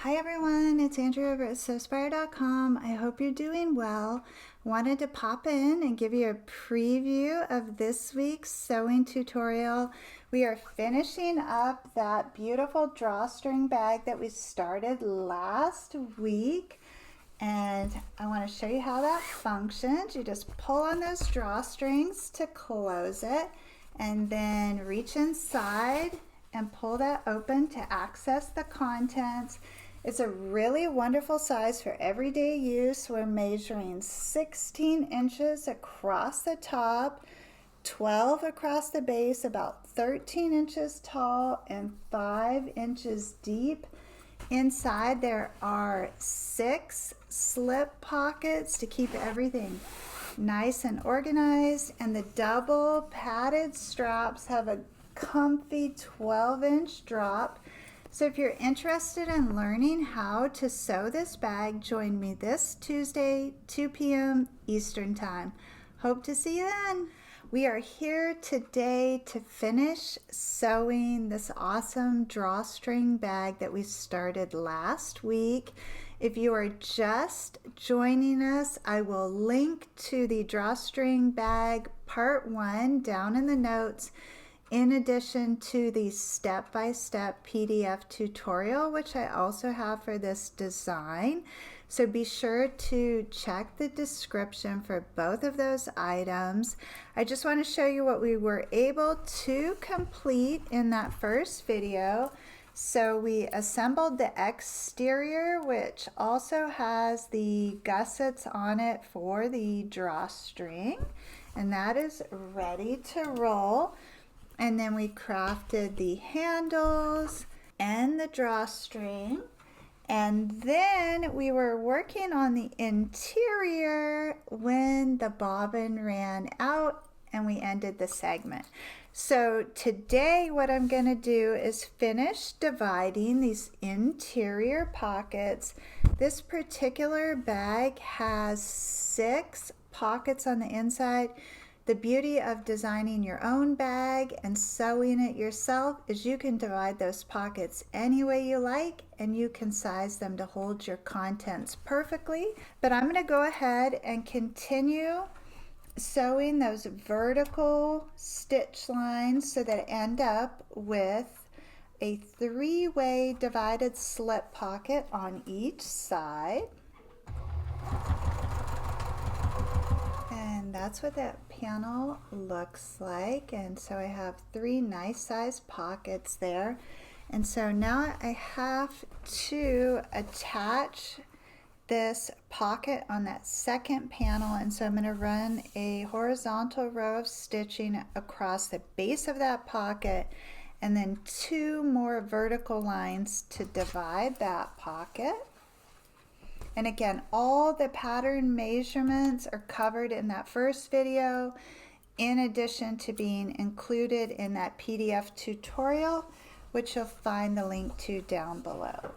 Hi everyone, it's Andrea over at Sewspire.com. I hope you're doing well. Wanted to pop in and give you a preview of this week's sewing tutorial. We are finishing up that beautiful drawstring bag that we started last week. And I want to show you how that functions. You just pull on those drawstrings to close it and then reach inside and pull that open to access the contents. It's a really wonderful size for everyday use. We're measuring 16 inches across the top, 12 across the base, about 13 inches tall and 5 inches deep. Inside there are 6 slip pockets to keep everything nice and organized, and the double padded straps have a comfy 12-inch drop. So if you're interested in learning how to sew this bag, join me this Tuesday, 2 p.m. Eastern Time. Hope to see you then. We are here today to finish sewing this awesome drawstring bag that we started last week. If you are just joining us, I will link to the drawstring bag part 1 down in the notes, in addition to the step-by-step PDF tutorial, which I also have for this design. So be sure to check the description for both of those items. I just want to show you what we were able to complete in that first video. So we assembled the exterior, which also has the gussets on it for the drawstring, and that is ready to roll. And then we crafted the handles and the drawstring. And then we were working on the interior when the bobbin ran out and we ended the segment. So today what I'm going to do is finish dividing these interior pockets. This particular bag has 6 pockets on the inside. The beauty of designing your own bag and sewing it yourself is you can divide those pockets any way you like, and you can size them to hold your contents perfectly. But I'm going to go ahead and continue sewing those vertical stitch lines so that I end up with a 3-way divided slip pocket on each side. And that's what that panel looks like. And so I have 3 nice sized pockets there. And so now I have to attach this pocket on that second panel, and so I'm going to run a horizontal row of stitching across the base of that pocket and then 2 more vertical lines to divide that pocket. And again, all the pattern measurements are covered in that first video, in addition to being included in that PDF tutorial, which you'll find the link to down below.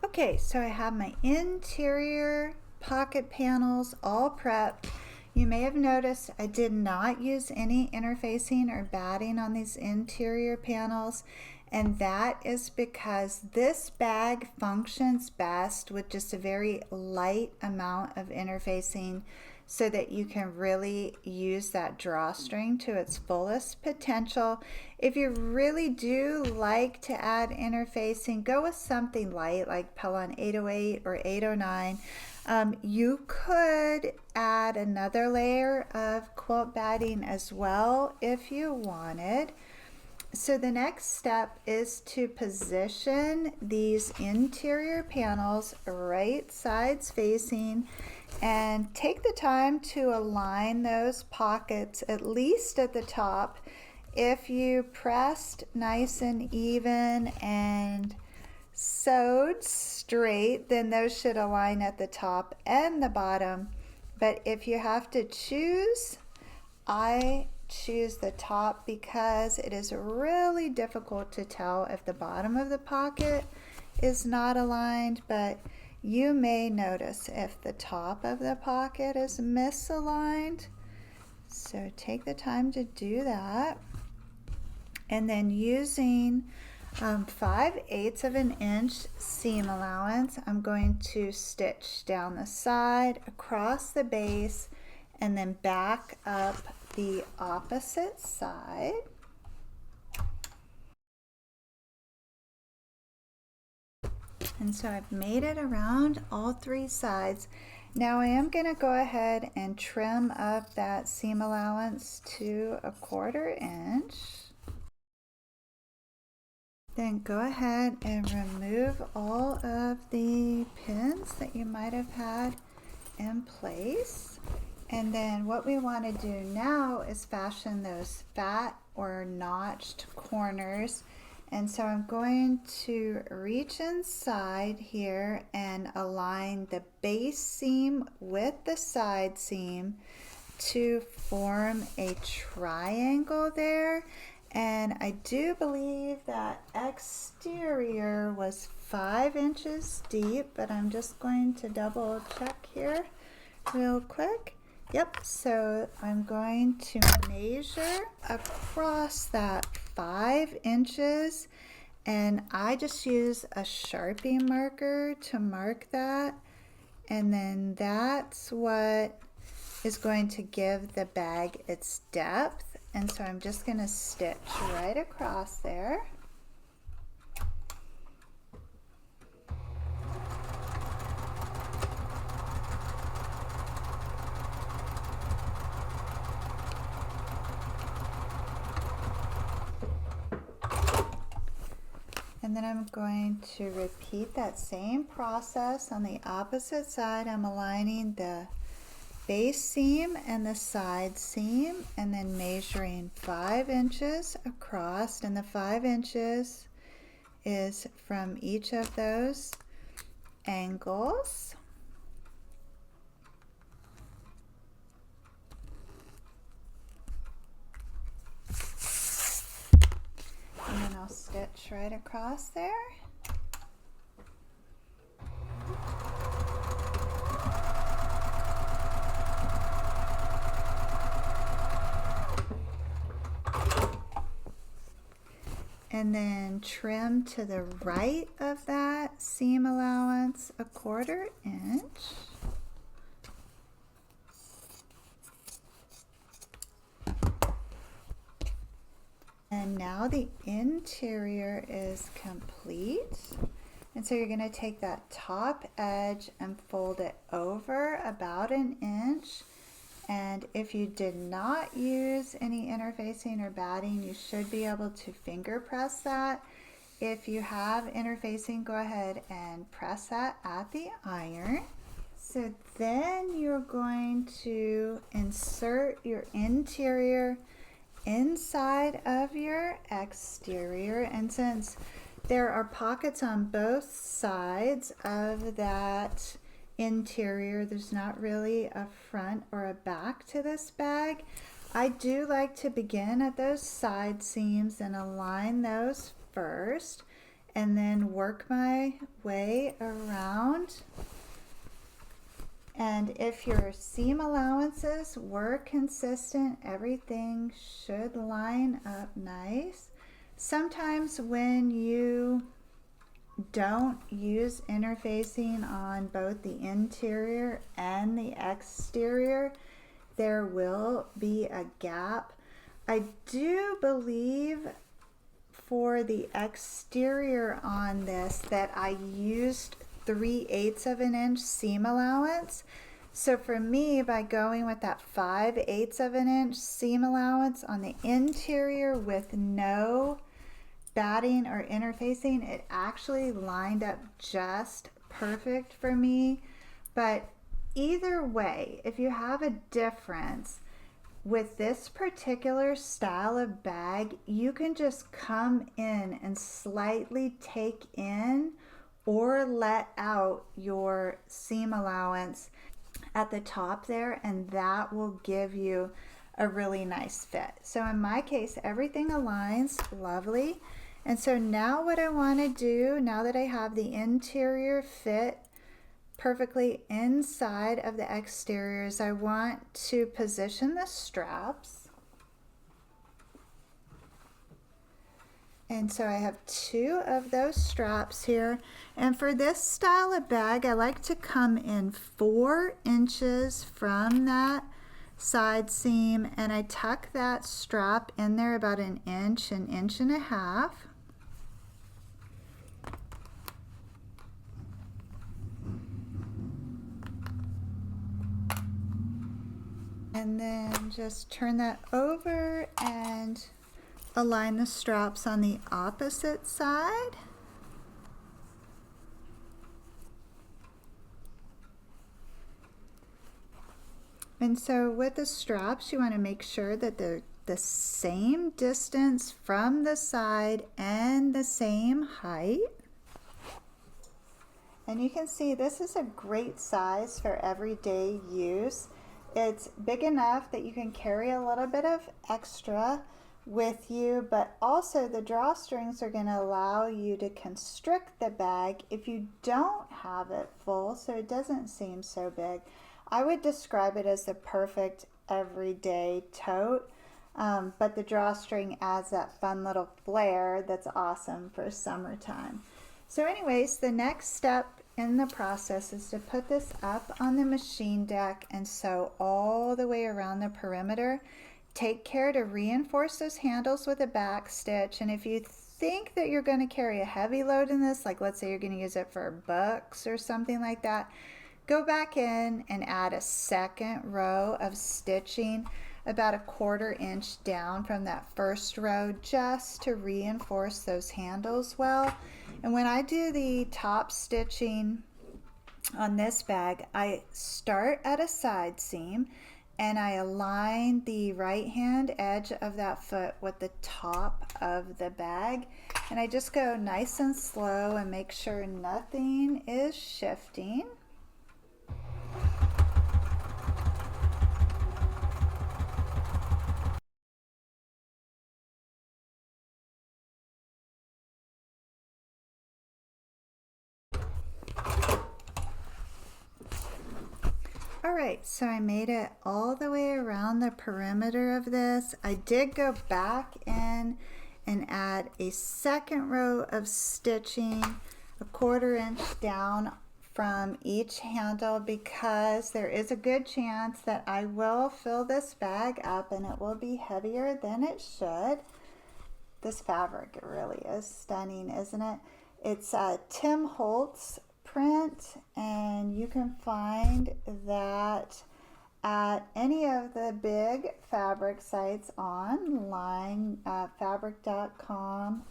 Okay, so I have my interior pocket panels all prepped. You may have noticed I did not use any interfacing or batting on these interior panels, and that is because this bag functions best with just a very light amount of interfacing so that you can really use that drawstring to its fullest potential. If you really do like to add interfacing, go with something light like Pellon 808 or 809. You could add another layer of quilt batting as well if you wanted. So the next step is to position these interior panels right sides facing and take the time to align those pockets at least at the top. If you pressed nice and even and sewed straight, then those should align at the top and the bottom. But if you have to choose, I choose the top because it is really difficult to tell if the bottom of the pocket is not aligned, but you may notice if the top of the pocket is misaligned. So take the time to do that. And then using 5/8 of an inch seam allowance, I'm going to stitch down the side, across the base, and then back up the opposite side. And so I've made it around all 3 sides. Now I am going to go ahead and trim up that seam allowance to 1/4 inch. Then go ahead and remove all of the pins that you might have had in place. And then what we want to do now is fashion those fat or notched corners. And so I'm going to reach inside here and align the base seam with the side seam to form a triangle there. And I do believe that exterior was 5 inches deep, but I'm just going to double check here real quick. Yep, so I'm going to measure across that 5 inches, and I just use a Sharpie marker to mark that, and then that's what is going to give the bag its depth. And so I'm just going to stitch right across there. And then I'm going to repeat that same process on the opposite side. I'm aligning the base seam and the side seam, and then measuring 5 inches across, and the 5 inches is from each of those angles. And then I'll stitch right across there. And then trim to the right of that seam allowance 1/4 inch. And now the interior is complete. And so you're going to take that top edge and fold it over about 1 inch. And if you did not use any interfacing or batting, you should be able to finger press that. If you have interfacing, go ahead and press that at the iron. So then you're going to insert your interior inside of your exterior, and since there are pockets on both sides of that interior, there's not really a front or a back to this bag. I do like to begin at those side seams and align those first, and then work my way around. And if your seam allowances were consistent, everything should line up nice. Sometimes when you don't use interfacing on both the interior and the exterior, there will be a gap. I do believe for the exterior on this that I used 3/8 of an inch seam allowance. So for me, by going with that 5/8 of an inch seam allowance on the interior with no batting or interfacing, it actually lined up just perfect for me. But either way, if you have a difference with this particular style of bag, you can just come in and slightly take in or let out your seam allowance at the top there, and that will give you a really nice fit. So in my case, everything aligns lovely. And so now what I want to do, now that I have the interior fit perfectly inside of the exteriors, I want to position the straps. And so I have 2 of those straps here. And for this style of bag, I like to come in 4 inches from that side seam, and I tuck that strap in there about an inch and a half. And then just turn that over and align the straps on the opposite side. And so with the straps, you want to make sure that they're the same distance from the side and the same height. And you can see this is a great size for everyday use. It's big enough that you can carry a little bit of extra with you, but also the drawstrings are going to allow you to constrict the bag if you don't have it full, so it doesn't seem so big. I would describe it as the perfect everyday tote, but the drawstring adds that fun little flair that's awesome for summertime. So anyways, the next step in the process is to put this up on the machine deck and sew all the way around the perimeter. Take care to reinforce those handles with a back stitch, and if you think that you're going to carry a heavy load in this, like let's say you're going to use it for books or something like that, go back in and add a second row of stitching about 1/4 inch down from that first row, just to reinforce those handles well. And when I do the top stitching on this bag, I start at a side seam and I align the right hand edge of that foot with the top of the bag, and I just go nice and slow and make sure nothing is shifting. Alright, so I made it all the way around the perimeter of this. I did go back in and add a second row of stitching 1/4 inch down from each handle, because there is a good chance that I will fill this bag up and it will be heavier than it should. This fabric, it really is stunning, isn't it? It's Tim Holtz print, and you can find that at any of the big fabric sites online. Fabric.com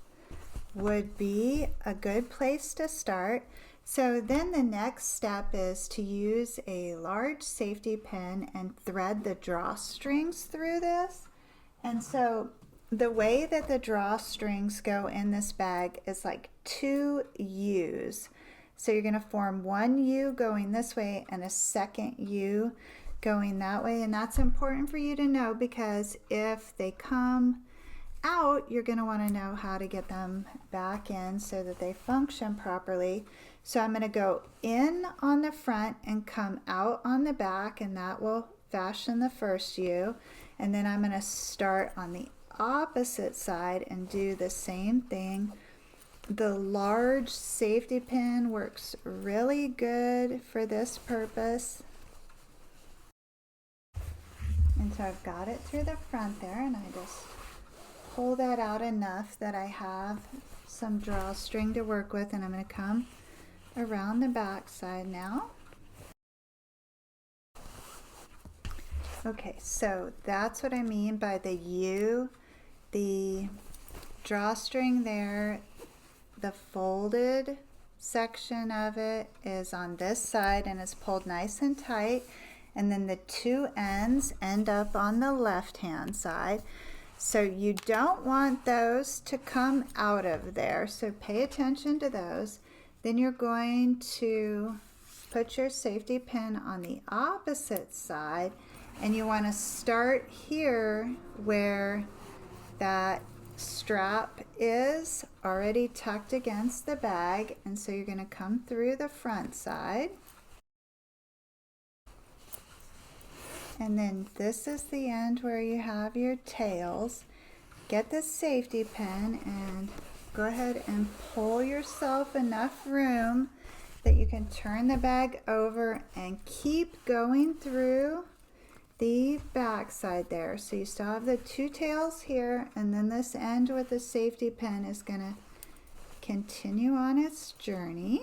would be a good place to start. So then the next step is to use a large safety pin and thread the drawstrings through this. And so the way that the drawstrings go in this bag is like 2 U's. So you're going to form 1 U going this way and a second U going that way. And that's important for you to know, because if they come out, you're going to want to know how to get them back in so that they function properly. So I'm going to go in on the front and come out on the back, and that will fashion the first U. And then I'm going to start on the opposite side and do the same thing. The large safety pin works really good for this purpose. And so I've got it through the front there, and I just pull that out enough that I have some drawstring to work with, and I'm going to come around the back side now. Okay, so that's what I mean by the U. The drawstring there, the folded section of it is on this side and is pulled nice and tight, and then the 2 ends end up on the left hand side. So you don't want those to come out of there, so pay attention to those. Then you're going to put your safety pin on the opposite side, and you want to start here where that strap is already tucked against the bag, and so you're going to come through the front side. And then this is the end where you have your tails. Get the safety pin and go ahead and pull yourself enough room that you can turn the bag over and keep going through the back side there. So you still have the two tails here, and then this end with the safety pin is going to continue on its journey.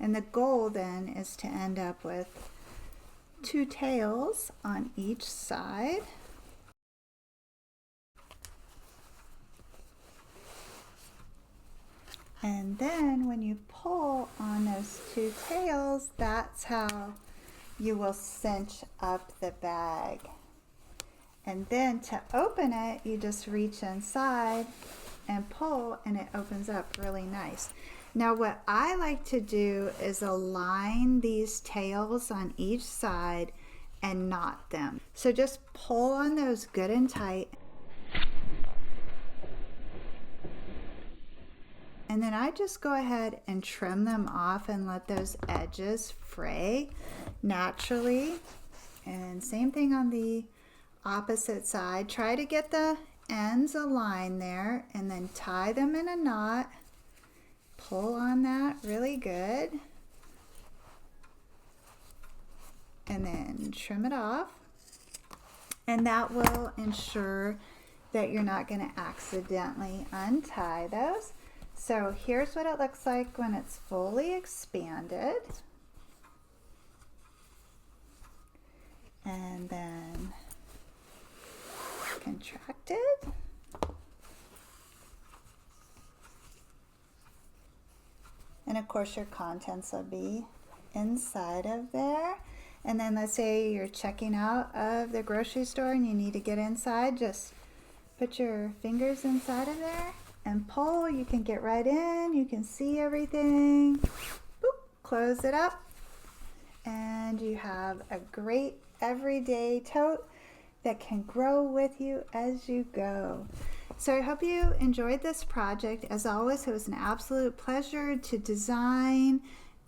And the goal then is to end up with two tails on each side. And then when you pull on those two tails, that's how you will cinch up the bag. And then to open it, you just reach inside and pull, and it opens up really nice. Now what I like to do is align these tails on each side and knot them. So just pull on those good and tight. And then I just go ahead and trim them off and let those edges fray naturally. And same thing on the opposite side. Try to get the ends aligned there and then tie them in a knot. Pull on that really good. And then trim it off. And that will ensure that you're not going to accidentally untie those. So here's what it looks like when it's fully expanded. And then contracted. And of course your contents will be inside of there. And then let's say you're checking out of the grocery store and you need to get inside, just put your fingers inside of there and pull. You can get right in, you can see everything. Boop, close it up, and you have a great everyday tote that can grow with you as you go. So I hope you enjoyed this project. As always, it was an absolute pleasure to design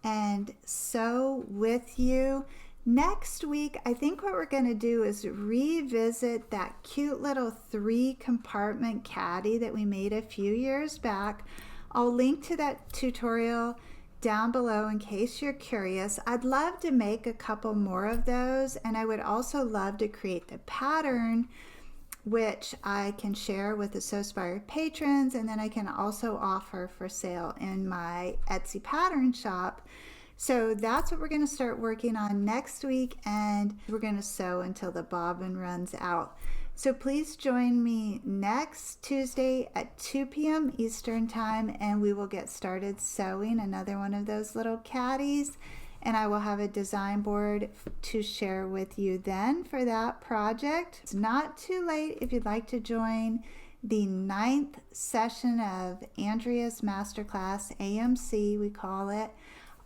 and sew with you. Next week, I think what we're going to do is revisit that cute little 3-compartment caddy that we made a few years back. I'll link to that tutorial down below in case you're curious. I'd love to make a couple more of those, and I would also love to create the pattern, which I can share with the Sewspire patrons, and then I can also offer for sale in my Etsy pattern shop. So that's what we're going to start working on next week, and we're going to sew until the bobbin runs out. So please join me next Tuesday at 2 p.m. Eastern Time, and we will get started sewing another one of those little caddies, and I will have a design board to share with you then for that project. It's not too late if you'd like to join the 9th session of Andrea's Masterclass, AMC we call it.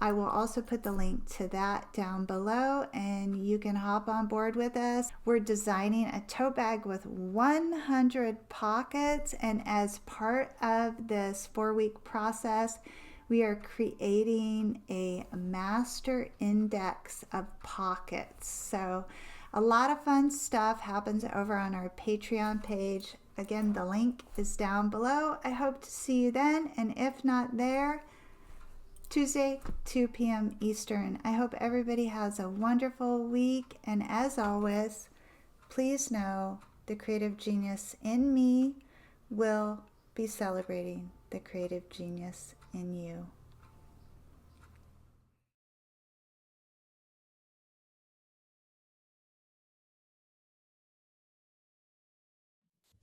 I will also put the link to that down below, and you can hop on board with us. We're designing a tote bag with 100 pockets, and as part of this 4-week process, we are creating a master index of pockets. So a lot of fun stuff happens over on our Patreon page. Again, the link is down below. I hope to see you then, and if not there, Tuesday, 2 p.m. Eastern. I hope everybody has a wonderful week, and as always, please know the creative genius in me will be celebrating the creative genius in you.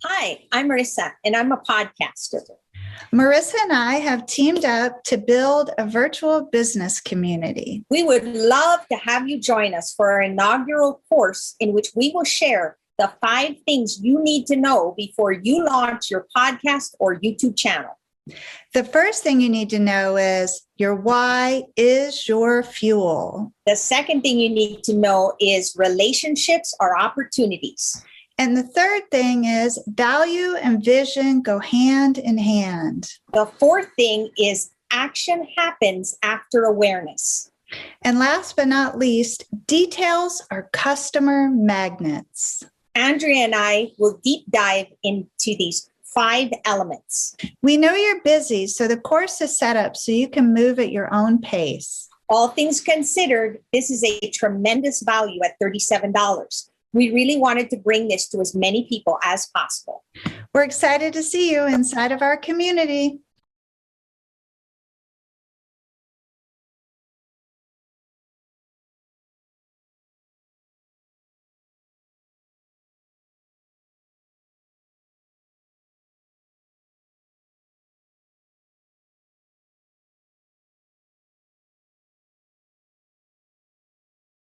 Hi, I'm Marissa, and I'm a podcaster. Marissa and I have teamed up to build a virtual business community. We would love to have you join us for our inaugural course, in which we will share the 5 things you need to know before you launch your podcast or YouTube channel. The first thing you need to know is your why is your fuel. The second thing you need to know is relationships are opportunities. And the third thing is value and vision go hand in hand. The fourth thing is action happens after awareness. And last but not least, details are customer magnets. Andrea and I will deep dive into these 5 elements. We know you're busy, so the course is set up so you can move at your own pace. All things considered, this is a tremendous value at $37. We really wanted to bring this to as many people as possible. We're excited to see you inside of our community.